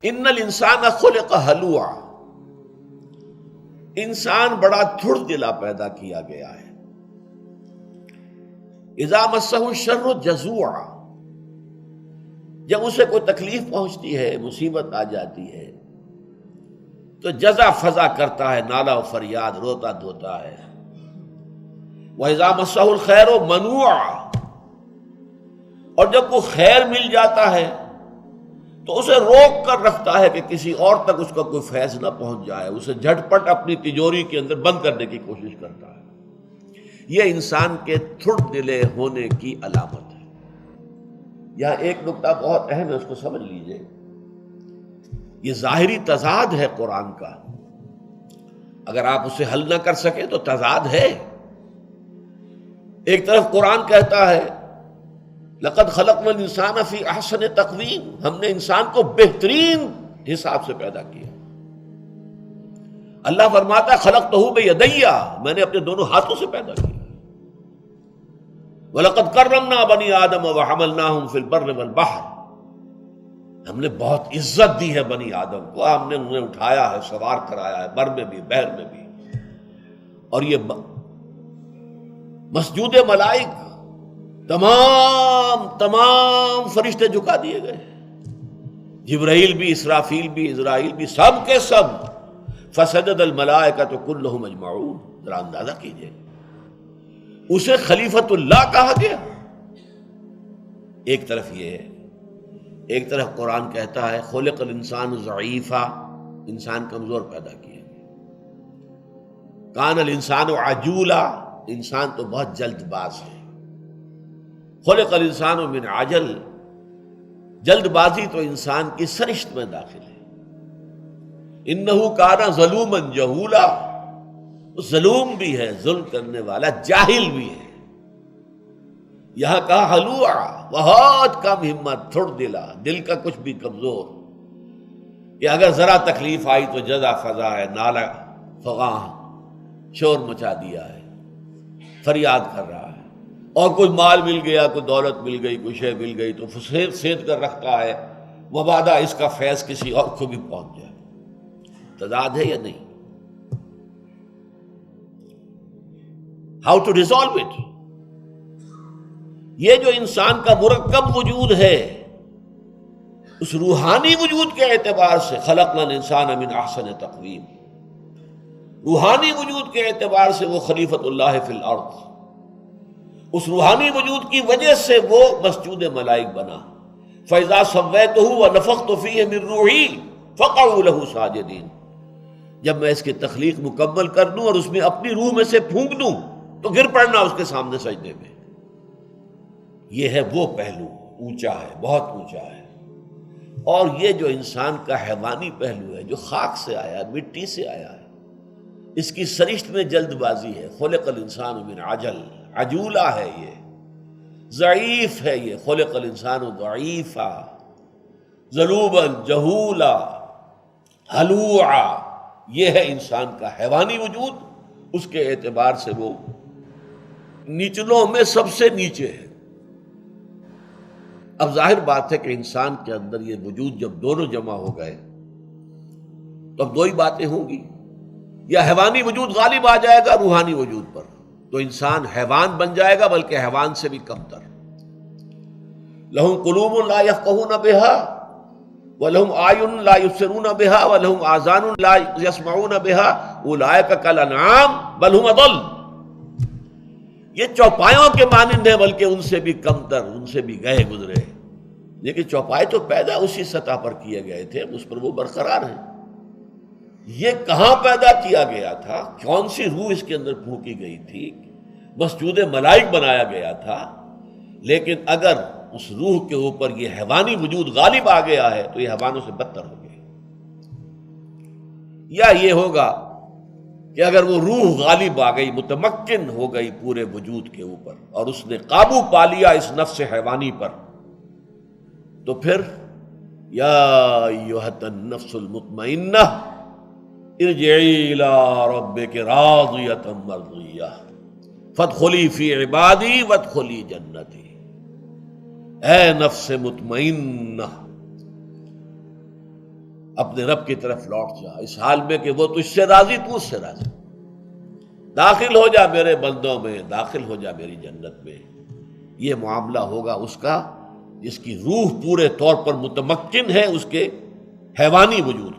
ان الانسان خلق ہلوعا، انسان بڑا تھڑ دلا پیدا کیا گیا ہے. اذا مسہ الشر جزوعا، جب اسے کوئی تکلیف پہنچتی ہے، مصیبت آ جاتی ہے تو جزا فضا کرتا ہے، نالا و فریاد، روتا دھوتا ہے. وَإِذَا مَسَّهُ الْخَيْرُ مَنُوعًا، اور جب وہ خیر مل جاتا ہے تو اسے روک کر رکھتا ہے کہ کسی اور تک اس کا کوئی فیض نہ پہنچ جائے، اسے جھٹ پٹ اپنی تجوری کے اندر بند کرنے کی کوشش کرتا ہے. یہ انسان کے تھڑ دلے ہونے کی علامت ہے. یہاں ایک نکتہ بہت اہم ہے، اس کو سمجھ لیجئے. یہ ظاہری تضاد ہے قرآن کا، اگر آپ اسے حل نہ کر سکیں تو تضاد ہے. ایک طرف قرآن کہتا ہے لقد خلقنا الانسان فی احسن تقویم، ہم نے انسان کو بہترین حساب سے پیدا کیا. اللہ فرماتا ہے خلقتہ بیدی، میں نے اپنے دونوں ہاتھوں سے پیدا کیا. وَلَقَدْ كَرَّمْنَا بَنِي آدَمَ وَحَمَلْنَاهُمْ فِي الْبَرِّ وَالْبَحْرِ، ہم نے بہت عزت دی ہے بنی آدم کو، ہم نے انہیں اٹھایا ہے، سوار کرایا ہے، بر میں بھی بحر میں بھی. اور یہ مسجود ملائک تمام فرشتے جھکا دیے گئے، جبرائیل بھی، اسرافیل بھی، اسرائیل بھی، سب کے سب. فسجد الملائکۃ کلھم اجمعون، ذرا اندازہ کیجئے، اسے خلیفۃ اللہ کہا گیا. ایک طرف یہ ہے، ایک طرف قرآن کہتا ہے خلق الانسان ضعیفا، انسان کمزور پیدا کیا گیا. کان الانسان عجولا، انسان تو بہت جلد باز ہے. خلق الانسان من عجل، جلد بازی تو انسان کی سرشت میں داخل ہے. انہ کان ظلوما جہولا، ظلوم بھی ہے، ظلم کرنے والا، جاہل بھی ہے. یہاں کہا ہلوعا، بہت کم ہمت، تھڑ دلا، دل کا کچھ بھی کمزور، کہ اگر ذرا تکلیف آئی تو جزا فضا ہے، نالا فغاں، شور مچا دیا ہے، فریاد کر رہا ہے. اور کوئی مال مل گیا، کوئی دولت مل گئی، کوئی شے مل گئی تو سید کر رکھتا ہے، مبادا اس کا فیض کسی اور کو بھی پہنچ جائے. تضاد ہے یا نہیں؟ How to resolve it? یہ جو انسان کا مرکب وجود ہے، اس روحانی وجود کے اعتبار سے خلقنا الانسان من احسن تقویم، روحانی وجود کے اعتبار سے وہ خلیفۃ اللہ فی الارض، اس روحانی وجود کی وجہ سے وہ مسجود ملائک بنا. فَإِذَا سَوَّيْتُهُ وَنَفَخْتُ فِيهِ مِن رُوحِي فَقَعُوا لَهُ سَاجِدِينَ، جب میں اس کی تخلیق مکمل کر دوں اور اس میں اپنی روح میں سے پھونک دوں تو گر پڑنا اس کے سامنے سجدے میں. یہ ہے وہ پہلو، اونچا ہے، بہت اونچا ہے. اور یہ جو انسان کا حیوانی پہلو ہے، جو خاک سے آیا ہے، مٹی سے آیا ہے، اس کی سرشت میں جلد بازی ہے. خلق الانسان من عجل، عجولہ ہے، یہ ضعیف ہے. یہ خلق الانسان ضعیفا ظلوما جہولا ہلوعا، یہ ہے انسان کا حیوانی وجود. اس کے اعتبار سے وہ نیچلوں میں سب سے نیچے ہے. اب ظاہر بات ہے کہ انسان کے اندر یہ وجود جب دونوں جمع ہو گئے تو اب دو ہی باتیں ہوں گی، یا حیوانی وجود غالب آ جائے گا روحانی وجود پر تو انسان حیوان بن جائے گا، بلکہ حیوان سے بھی کم تر. لہم قلوب لا یفقہون بہا وَلَهُمْ أَعْيُنٌ لَا يُبْصِرُونَ بِهَا وَلَهُمْ آذَانٌ لَا يَسْمَعُونَ بِهَا أُولَٰئِكَ كَالْأَنْعَامِ بَلْ هُمْ أَضَلُّ، یہ چوپایوں کے مانند ہیں بلکہ ان سے بھی کم تر، ان سے بھی گئے گزرے. لیکن چوپائے تو پیدا اسی سطح پر کیے گئے تھے، اس پر وہ برقرار ہیں. یہ کہاں پیدا کیا گیا تھا؟ کون سی روح اس کے اندر پھونکی گئی تھی؟ مسجود ملائک بنایا گیا تھا. لیکن اگر اس روح کے اوپر یہ حیوانی وجود غالب آ گیا ہے تو یہ حیوانوں سے بدتر ہو گئے. یا یہ ہوگا کہ اگر وہ روح غالب آ گئی، متمکن ہو گئی پورے وجود کے اوپر، اور اس نے قابو پا لیا اس نفس حیوانی پر، تو پھر یا ایھا النفس المطمئنہ ارجعی الی ربک راضیۃ مرضیہ فادخلی فی عبادی وادخلی جنتی. اے نفس مطمئنہ، اپنے رب کی طرف لوٹ جا، اس حال میں کہ وہ تجھ سے راضی، تو اس سے راضی، داخل ہو جا میرے بندوں میں، داخل ہو جا میری جنت میں۔ یہ معاملہ ہوگا اس کا جس کی روح پورے طور پر متمکن ہے اس کے حیوانی وجود